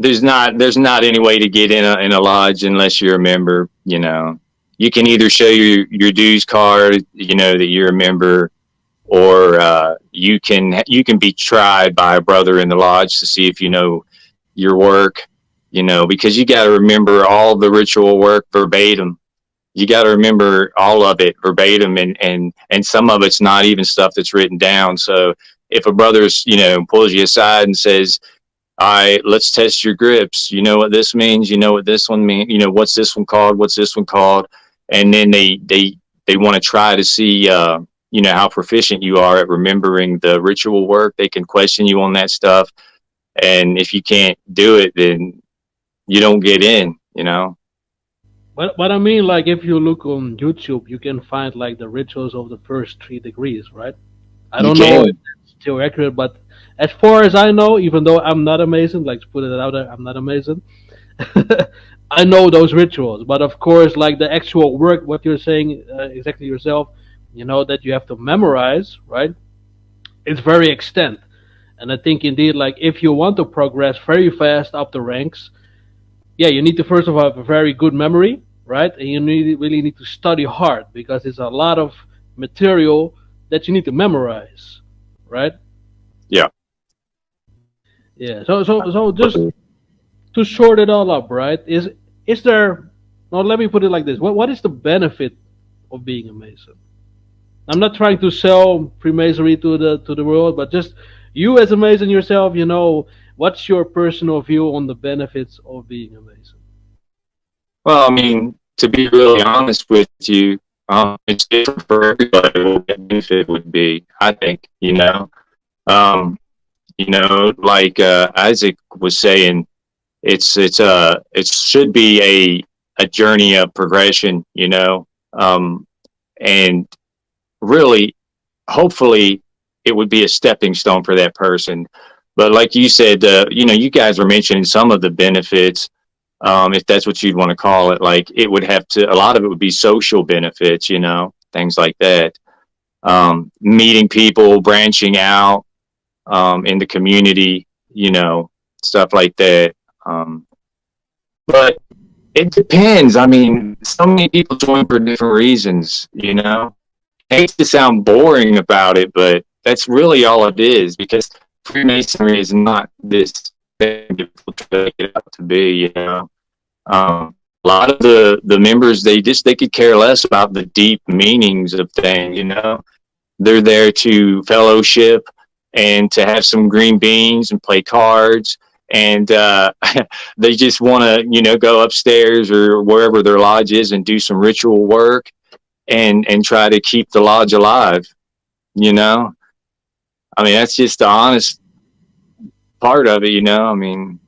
there's not any way to get in a lodge unless you're a member. You know, you can either show your dues card, you know, that you're a member, or you can be tried by a brother in the lodge to see if you know your work. You know, because you got to remember all the ritual work verbatim. You got to remember all of it verbatim, and some of it's not even stuff that's written down. So if a brother's, you know, pulls you aside and says, all right, let's test your grips. You know what this means. You know what this one means. You know, what's this one called? What's this one called? And then they want to try to see, you know, how proficient you are at remembering the ritual work. They can question you on that stuff. And if you can't do it, then you don't get in, you know? But I mean, like if you look on YouTube, you can find like the rituals of the first 3 degrees, right? I You don't know if can. that's still accurate, but as far as I know, even though I'm not a Mason, like to put it out there, I'm not a Mason. I know those rituals, but of course, like the actual work, what you're saying exactly yourself, you know that you have to memorize, right? It's very extent, and I think indeed, like if you want to progress very fast up the ranks, yeah, you need to first of all have a very good memory, right? And you really need to study hard because it's a lot of material that you need to memorize, right? Yeah. Yeah. So just to short it all up, right? Is there? No, let me put it like this: what is the benefit of being a Mason? I'm not trying to sell Freemasonry to the world, but just you as a Mason yourself, you know, what's your personal view on the benefits of being a Mason? Well, I mean, to be really honest with you, it's different for everybody what that benefit would be, I think, you know. Um, you know, like Isaac was saying, it should be a journey of progression, you know. And really, hopefully it would be a stepping stone for that person. But like you said, you know, you guys were mentioning some of the benefits, if that's what you'd want to call it. Like it would have to, a lot of it would be social benefits, you know, things like that. Meeting people, branching out in the community, you know, stuff like that. But it depends. I mean, so many people join for different reasons, you know. I hate to sound boring about it, but that's really all it is because Freemasonry is not this thing people try to get out to be, you know. A lot of the members, they could care less about the deep meanings of things, you know. They're there to fellowship and to have some green beans and play cards, and they just want to, you know, go upstairs or wherever their lodge is and do some ritual work and try to keep the lodge alive, you know. I mean, that's just the honest part of it, you know. I mean,